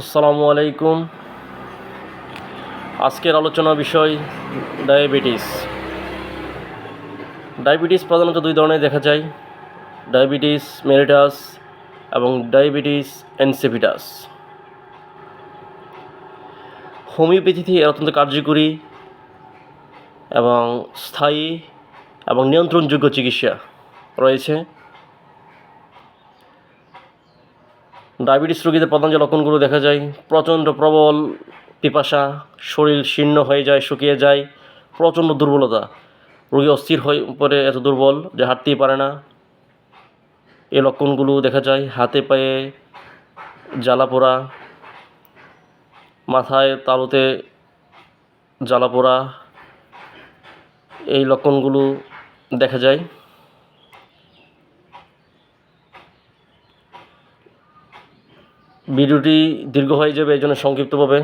আসসালামু আলাইকুম। আজকের আলোচনা বিষয় ডায়াবেটিস। ডায়াবেটিস প্রধানত দুই ধরনের দেখা যায়, ডায়াবেটিস মেলিটাস এবং ডায়াবেটিস ইনসিপিটাস। হোমিওপ্যাথিতে এর অত্যন্ত কার্যকরী এবং স্থায়ী এবং নিয়ন্ত্রণযোগ্য চিকিৎসা রয়েছে। ডায়াবেটিস রোগীদের প্রধান যে লক্ষণগুলো দেখা যায়, প্রচণ্ড প্রবল পিপাসা, শরীর শীর্ণ হয়ে যায়, শুকিয়ে যায়, প্রচণ্ড দুর্বলতা, রোগী অস্থির হয়ে পড়ে, এত দুর্বল যে হাঁটতেই পারে না। এই লক্ষণগুলো দেখা যায়। হাতে পায়ে জ্বালা পোড়া, মাথায় তালুতে জ্বালা পোড়া, এই লক্ষণগুলো দেখা যায়। ভিডিওটি দীর্ঘ হয়ে যাবে, এই জন্য সংক্ষিপ্তভাবে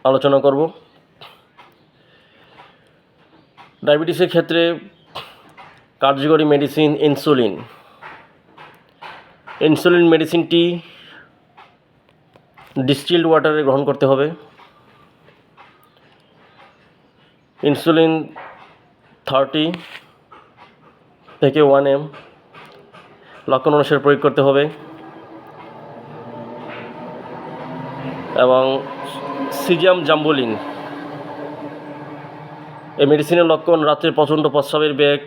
আলোচনা করব। ডায়াবেটিসের ক্ষেত্রে কার্যকরী মেডিসিন ইনসুলিন। ইনসুলিন মেডিসিনটি ডিস্টিলড ওয়াটারে গ্রহণ করতে হবে। ইনসুলিন 30 থেকে 1 mg লক্ষণ অনুসারে প্রয়োগ করতে হবে এবং সিজিয়াম জাম্বুলিন, এই মেডিসিনের লক্ষণ রাত্রে প্রচণ্ড প্রস্রাবের বেগ,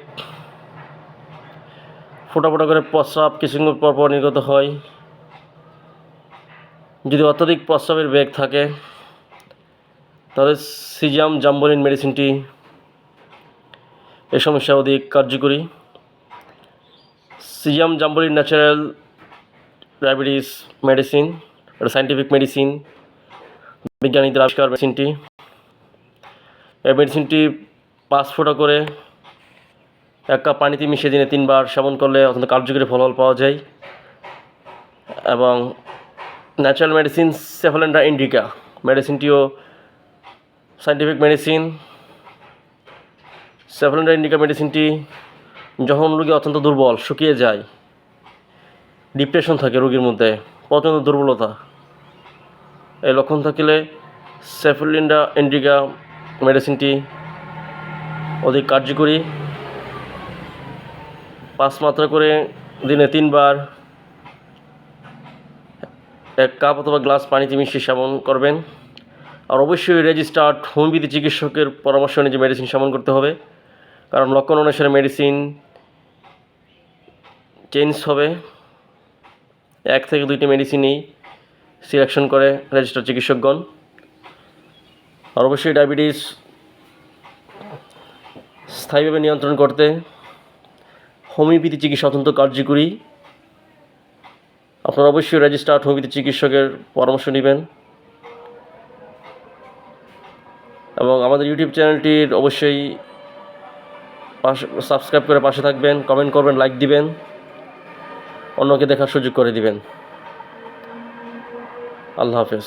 ফোঁটা ফোঁটা করে প্রস্রাব কিছুক্ষণ পর পর নির্গত হয়। যদি অত্যধিক প্রস্রাবের বেগ থাকে তাহলে সিজিয়াম জাম্বুলিন মেডিসিনটি এই সমস্যা অধিক কার্যকরী। সিজিয়াম জাম্বুলিন ন্যাচারাল ডায়াবেটিস মেডিসিন, এটা সায়েন্টিফিক মেডিসিন, বিজ্ঞানীদের আবিষ্কার মেডিসিনটি। এই মেডিসিনটি 5 ফোঁটা করে 1 কাপ পানিতে মিশিয়ে দিনে 3 বার সেবন করলে অত্যন্ত কার্যকরী ফলাফল পাওয়া যায়। এবং ন্যাচারাল মেডিসিন সেফালেন্ড্রা ইন্ডিকা মেডিসিনটিও সায়েন্টিফিক মেডিসিন। সেফালেন্ড্রা ইন্ডিকা মেডিসিনটি যখন রোগী অত্যন্ত দুর্বল, শুকিয়ে যায়, ডিপ্রেশন থাকে রোগীর মধ্যে, প্রচণ্ড দুর্বলতা, এই লক্ষণ থাকলে সেফালেন্ড্রা ইন্ডিকা মেডিসিনটি অধিক কার্যকরী। 5 মাত্রা করে দিনে 3 বার 1 কাপ অথবা গ্লাস পানিতে মিশিয়ে সেবন করবেন। আর অবশ্যই রেজিস্টার্ড হোমিওপ্যাথি চিকিৎসকের পরামর্শ নিয়ে মেডিসিন সেবন করতে হবে, কারণ লক্ষণ অনুসারে মেডিসিন চেঞ্জ হবে। 1 থেকে 2টি মেডিসিনই সিলেকশন করে রেজিস্টার্ড চিকিৎসকগণ। আর অবশ্যই ডায়াবেটিস স্থায়ীভাবে নিয়ন্ত্রণ করতে হোমিওপ্যাথি চিকিৎসা অত্যন্ত কার্যকরী। আপনারা অবশ্যই রেজিস্টার্ড হোমিওপ্যাথি চিকিৎসকের পরামর্শ নেবেন এবং আমাদের ইউটিউব চ্যানেলটির অবশ্যই সাবস্ক্রাইব করে পাশে থাকবেন, কমেন্ট করবেন, লাইক দিবেন, অন্যকে দেখার সুযোগ করে দিবেন। আল্লাহ হাফেজ।